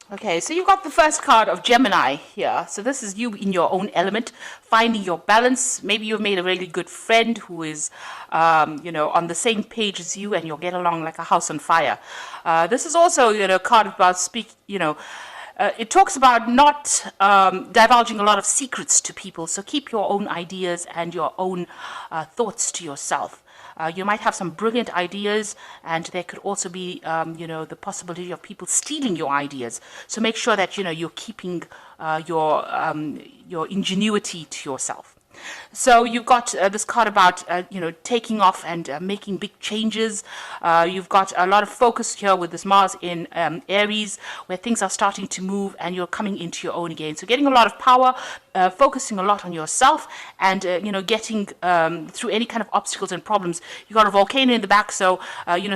Okay, so you've got the first card of Gemini here. So this is you in your own element, finding your balance. Maybe you've made a really good friend who is, on the same page as you, and you'll get along like a house on fire. This is also, a card about it talks about not divulging a lot of secrets to people. So keep your own ideas and your own thoughts to yourself. You might have some brilliant ideas, and there could also be, the possibility of people stealing your ideas. So make sure that you're keeping your ingenuity to yourself. So you've got this card about taking off and making big changes. You've got a lot of focus here with this Mars in Aries, where things are starting to move and you're coming into your own again. So getting a lot of power, focusing a lot on yourself, and getting through any kind of obstacles and problems. You've got a volcano in the back, so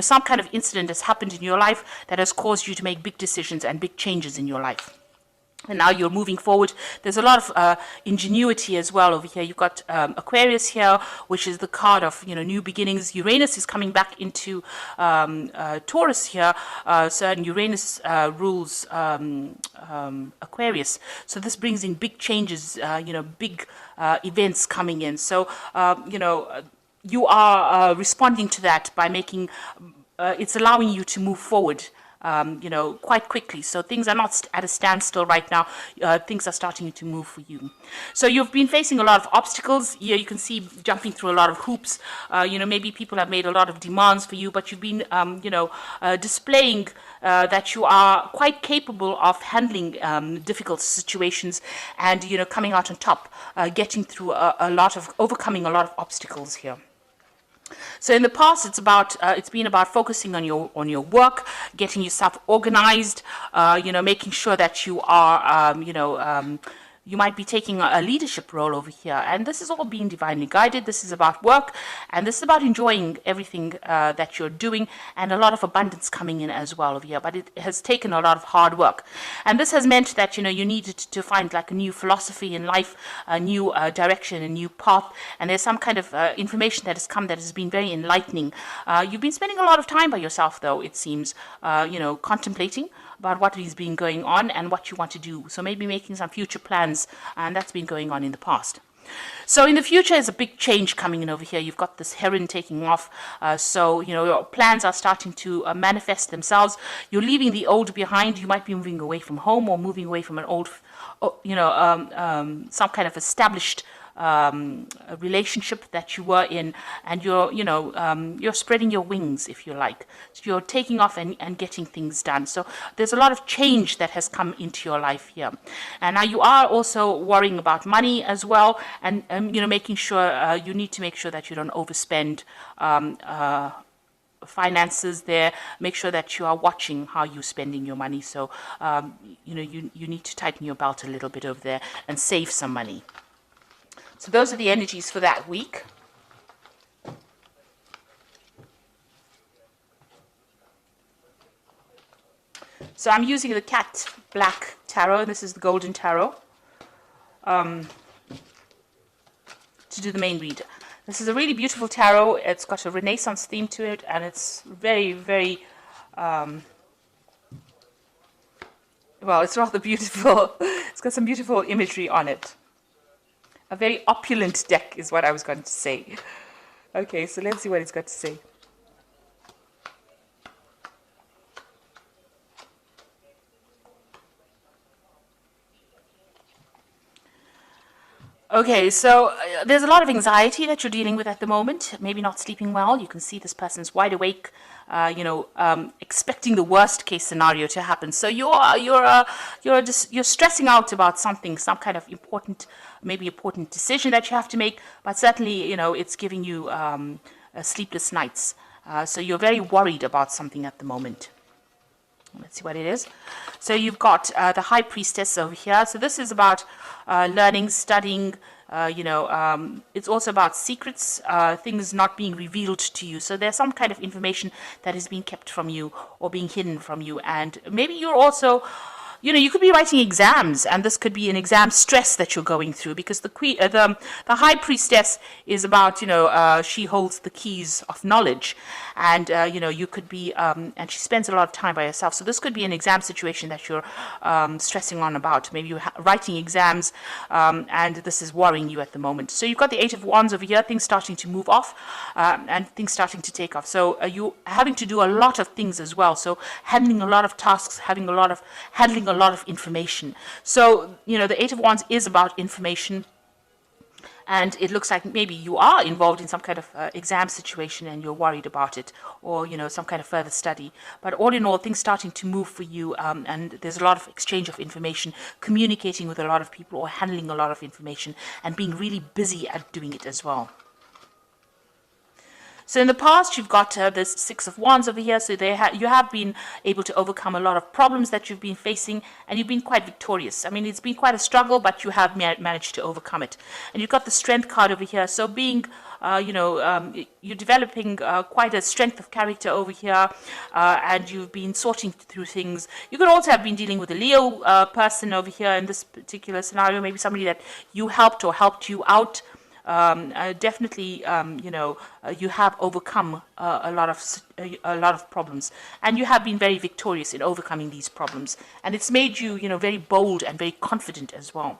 some kind of incident has happened in your life that has caused you to make big decisions and big changes in your life. And now you're moving forward. There's a lot of ingenuity as well over here. You've got Aquarius here, which is the card of new beginnings. Uranus is coming back into Taurus here. And Uranus rules Aquarius. So this brings in big changes, big events coming in. So you are responding to that by making. It's allowing you to move forward. Quite quickly. So things are not at a standstill right now. Things are starting to move for you. So you've been facing a lot of obstacles. Here you can see jumping through a lot of hoops. Maybe people have made a lot of demands for you, but you've been, displaying that you are quite capable of handling difficult situations and, coming out on top, getting through overcoming a lot of obstacles here. So in the past, it's been about focusing on your work, getting yourself organized, making sure that you are, you might be taking a leadership role over here. And this is all being divinely guided. This is about work, and this is about enjoying everything that you're doing, and a lot of abundance coming in as well over here. But it has taken a lot of hard work. And this has meant that, you needed to find like a new philosophy in life, a new direction, a new path. And there's some kind of information that has come that has been very enlightening. You've been spending a lot of time by yourself, though, it seems, contemplating about what has been going on and what you want to do. So maybe making some future plans, and that's been going on in the past. So in the future is a big change coming in over here. You've got this heron taking off. So, your plans are starting to manifest themselves. You're leaving the old behind. You might be moving away from home or moving away from an old, some kind of established a relationship that you were in, and you're spreading your wings, if you like. So you're taking off and getting things done. So there's a lot of change that has come into your life here. And now you are also worrying about money as well, and making sure you need to make sure that you don't overspend finances there. Make sure that you are watching how you're spending your money. So you need to tighten your belt a little bit over there and save some money. So those are the energies for that week. So I'm using the Cat Black Tarot. This is the Golden Tarot to do the main read. This is a really beautiful tarot. It's got a Renaissance theme to it, and it's very, very, well, it's rather beautiful. It's got some beautiful imagery on it. A very opulent deck is what I was going to say. Okay, so let's see what it's got to say. Okay, so there's a lot of anxiety that you're dealing with at the moment. Maybe not sleeping well. You can see this person's wide awake, expecting the worst case scenario to happen. So you're stressing out about something, some kind of important decision that you have to make. But certainly, it's giving you sleepless nights. So you're very worried about something at the moment. Let's see what it is. So you've got the High Priestess over here. So this is about learning, studying. It's also about secrets, things not being revealed to you. So there's some kind of information that is being kept from you or being hidden from you. And maybe you're also you could be writing exams, and this could be an exam stress that you're going through, because the high priestess is about, she holds the keys of knowledge, and you could be, and she spends a lot of time by herself. So this could be an exam situation that you're stressing on about. Maybe you're writing exams, and this is worrying you at the moment. So you've got the Eight of Wands over here, things starting to move off, and things starting to take off. So you having to do a lot of things as well. So handling a lot of tasks, handling a lot of information. So the Eight of Wands is about information. And it looks like maybe you are involved in some kind of exam situation and you're worried about it, or some kind of further study. But all in all, things starting to move for you, and there's a lot of exchange of information, communicating with a lot of people, or handling a lot of information, and being really busy at doing it as well. So in the past, you've got this Six of Wands over here. So you have been able to overcome a lot of problems that you've been facing, and you've been quite victorious. I mean, it's been quite a struggle, but you have managed to overcome it. And you've got the Strength card over here. So being, you're developing quite a strength of character over here, and you've been sorting through things. You could also have been dealing with a Leo person over here in this particular scenario, maybe somebody that you helped or helped you out. Definitely, you have overcome a lot of problems, and you have been very victorious in overcoming these problems, and it's made you, very bold and very confident as well.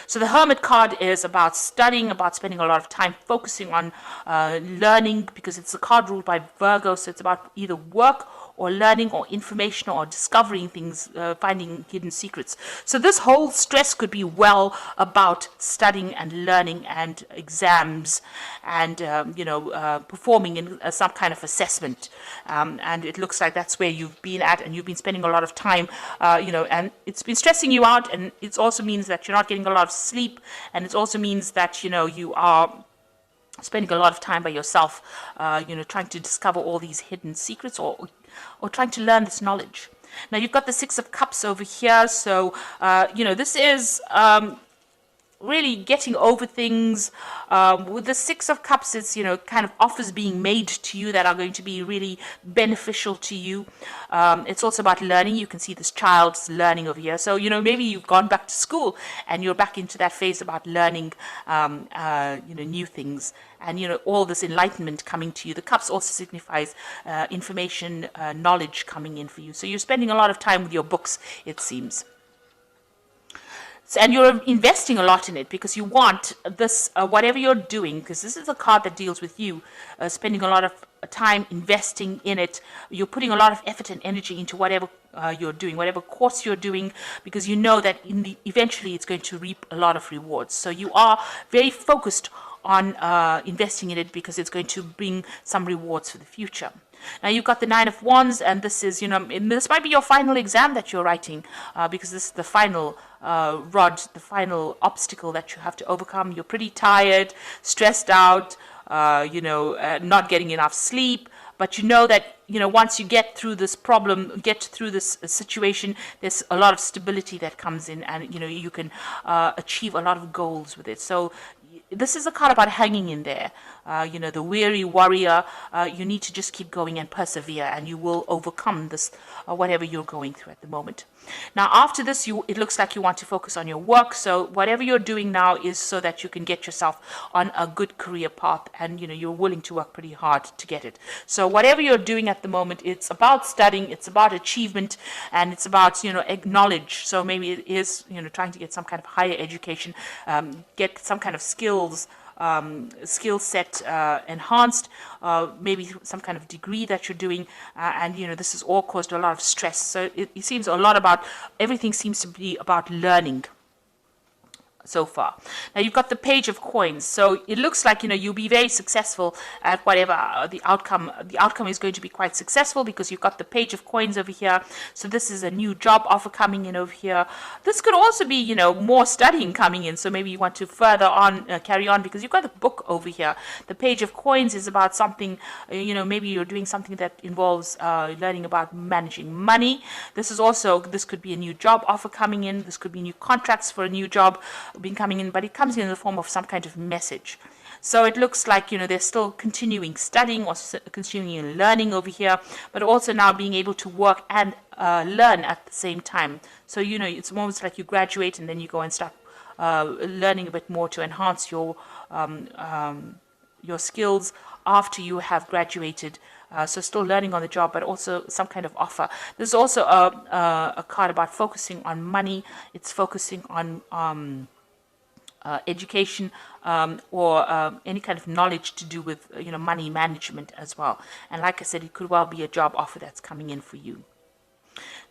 So the Hermit card is about studying, about spending a lot of time focusing on learning, because it's a card ruled by Virgo, so it's about either work or learning or information or discovering things, finding hidden secrets. So this whole stress could be well about studying and learning and exams and, performing in some kind of assessment. And it looks like that's where you've been at, and you've been spending a lot of time, and it's been stressing you out, and it also means that you're not getting a lot of sleep, and it also means that, you are spending a lot of time by yourself, trying to discover all these hidden secrets, or trying to learn this knowledge. Now you've got the Six of Cups over here, so this is really getting over things. With the Six of Cups, it's, kind of offers being made to you that are going to be really beneficial to you. It's also about learning. You can see this child's learning over here. So, maybe you've gone back to school and you're back into that phase about learning, new things. And, all this enlightenment coming to you. The cups also signifies information, knowledge coming in for you. So you're spending a lot of time with your books, it seems. And you're investing a lot in it, because you want this, whatever you're doing, because this is a card that deals with you, spending a lot of time investing in it. You're putting a lot of effort and energy into whatever you're doing, whatever course you're doing, because you know that eventually it's going to reap a lot of rewards. So you are very focused on investing in it, because it's going to bring some rewards for the future. Now you've got the Nine of Wands, and this is, this might be your final exam that you're writing, because this is the final the final obstacle that you have to overcome. You're pretty tired, stressed out, not getting enough sleep, but you know that, once you get through this problem, get through this situation, there's a lot of stability that comes in, and, you can achieve a lot of goals with it. So this is a card about hanging in there. The weary warrior, you need to just keep going and persevere, and you will overcome this, whatever you're going through at the moment. Now, after this, it looks like you want to focus on your work. So whatever you're doing now is so that you can get yourself on a good career path, and, you're willing to work pretty hard to get it. So whatever you're doing at the moment, it's about studying, it's about achievement, and it's about, knowledge. So maybe it is, trying to get some kind of higher education, get some kind of skill set enhanced, maybe some kind of degree that you're doing, and this has all caused a lot of stress. So it seems a lot about, everything seems to be about learning so far. Now you've got the Page of Coins, so it looks like you'll be very successful at whatever the outcome. The outcome is going to be quite successful, because you've got the Page of Coins over here. So this is a new job offer coming in over here. This could also be more studying coming in, so maybe you want to further on carry on, because you've got the book over here. The Page of Coins is about something, maybe you're doing something that involves learning about managing money. This could be a new job offer coming in. This could be new contracts for a new job being coming in, but it comes in the form of some kind of message. So it looks like, they're still continuing studying or continuing learning over here, but also now being able to work and learn at the same time. So, it's almost like you graduate and then you go and start learning a bit more to enhance your skills after you have graduated. So still learning on the job, but also some kind of offer. There's also a card about focusing on money. It's focusing on education or any kind of knowledge to do with money management as well. And like I said, it could well be a job offer that's coming in for you.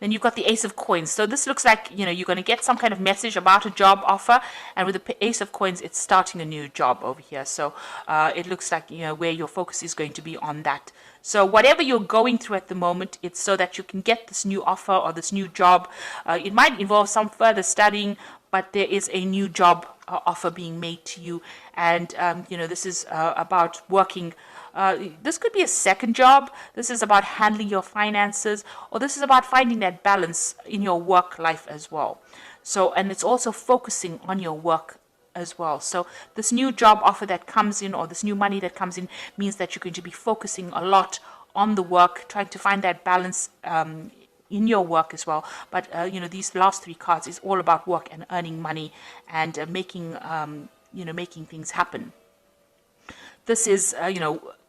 Then you've got the Ace of Coins. So this looks like, you're going to get some kind of message about a job offer. And with the Ace of Coins, it's starting a new job over here. So it looks like, where your focus is going to be on that. So whatever you're going through at the moment, it's so that you can get this new offer or this new job. It might involve some further studying, but there is a new job offer being made to you. And, this is about working. This could be a second job. This is about handling your finances, or this is about finding that balance in your work life as well. So, and it's also focusing on your work as well. So this new job offer that comes in, or this new money that comes in, means that you're going to be focusing a lot on the work, trying to find that balance in your work as well. But these last three cards is all about work and earning money and making things happen. This is,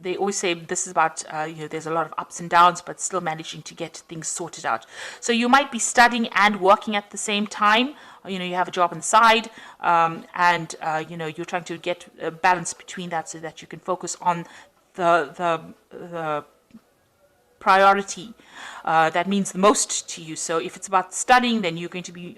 they always say this is about, there's a lot of ups and downs, but still managing to get things sorted out. So you might be studying and working at the same time. You have a job on the side, and, you're trying to get a balance between that so that you can focus on the priority that means the most to you. So if it's about studying, then you're going to be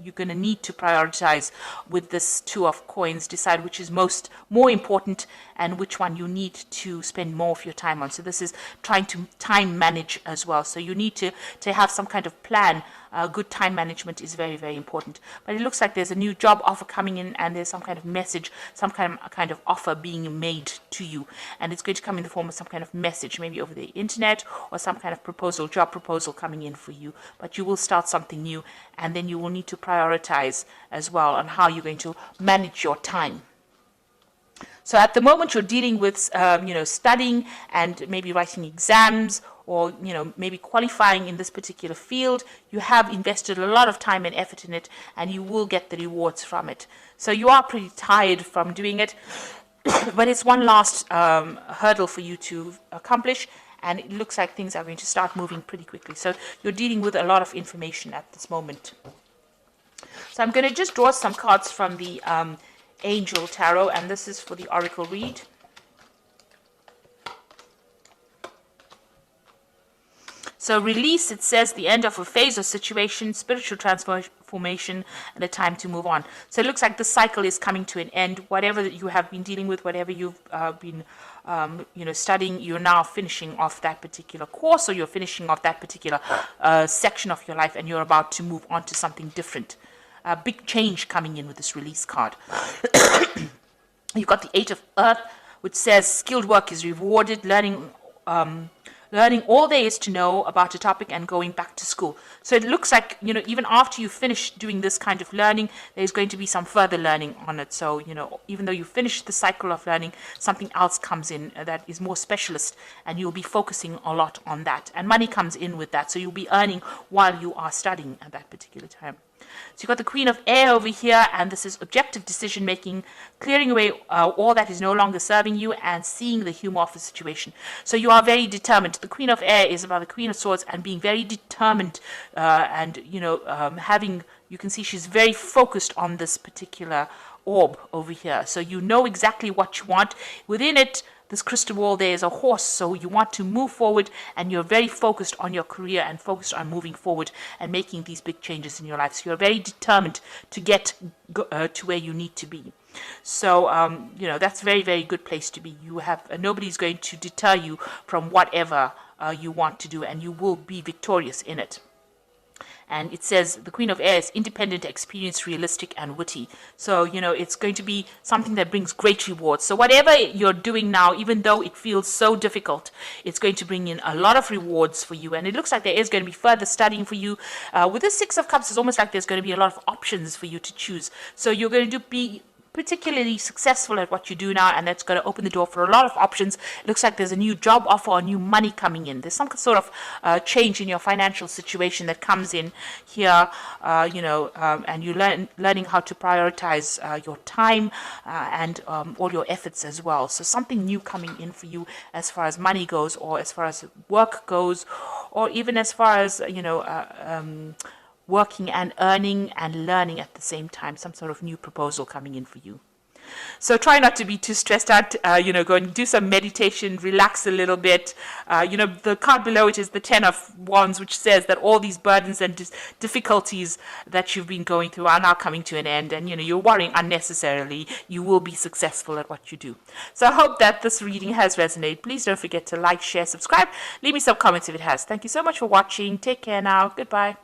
need to prioritize with this Two of Coins, decide which is more important and which one you need to spend more of your time on. So this is trying to time manage as well. So you need to have some kind of plan. Good time management is very, very important. But it looks like there's a new job offer coming in, and there's some kind of message, some kind of offer being made to you. And it's going to come in the form of some kind of message, maybe over the internet, or some kind of job proposal coming in for you. But you will start something new, and then you will need to prioritize as well on how you're going to manage your time. So at the moment, you're dealing with, studying and maybe writing exams, or, maybe qualifying in this particular field. You have invested a lot of time and effort in it, and you will get the rewards from it. So you are pretty tired from doing it, but it's one last hurdle for you to accomplish, and it looks like things are going to start moving pretty quickly. So you're dealing with a lot of information at this moment. So I'm going to just draw some cards from the Angel Tarot, and this is for the Oracle read. So release, it says the end of a phase or situation, spiritual transformation, and a time to move on. So it looks like the cycle is coming to an end. Whatever you have been dealing with, whatever you've been studying, you're now finishing off that particular course, or you're finishing off that particular section of your life, and you're about to move on to something different. A big change coming in with this release card. You've got the Eight of Earth, which says skilled work is rewarded, learning all there is to know about a topic and going back to school. So it looks like, even after you finish doing this kind of learning, there's going to be some further learning on it. So, even though you finish the cycle of learning, something else comes in that is more specialist, and you'll be focusing a lot on that. And money comes in with that. So you'll be earning while you are studying at that particular time. So you've got the Queen of Air over here, and this is objective decision making, clearing away all that is no longer serving you, and seeing the humor of the situation. So you are very determined. The Queen of Air is about the Queen of Swords and being very determined, and you can see she's very focused on this particular orb over here. So you know exactly what you want. Within it, this crystal ball, there is a horse, so you want to move forward, and you're very focused on your career and focused on moving forward and making these big changes in your life. So you're very determined to get to where you need to be. So, that's a very, very good place to be. You have nobody's going to deter you from whatever you want to do, and you will be victorious in it. And it says the Queen of Air is independent, experienced, realistic, and witty. So, it's going to be something that brings great rewards. So whatever you're doing now, even though it feels so difficult, it's going to bring in a lot of rewards for you. And it looks like there is going to be further studying for you. With the Six of Cups, it's almost like there's going to be a lot of options for you to choose. So you're going to be particularly successful at what you do now, and that's going to open the door for a lot of options. It looks like there's a new job offer or new money coming in. There's some sort of change in your financial situation that comes in here, and you're learning how to prioritize your time and all your efforts as well. So something new coming in for you as far as money goes, or as far as work goes, or even as far as, working and earning and learning at the same time, some sort of new proposal coming in for you. So try not to be too stressed out, go and do some meditation, relax a little bit. The card below it is the 10 of Wands, which says that all these burdens and difficulties that you've been going through are now coming to an end, and, you're worrying unnecessarily. You will be successful at what you do. So I hope that this reading has resonated. Please don't forget to like, share, subscribe. Leave me some comments if it has. Thank you so much for watching. Take care now. Goodbye.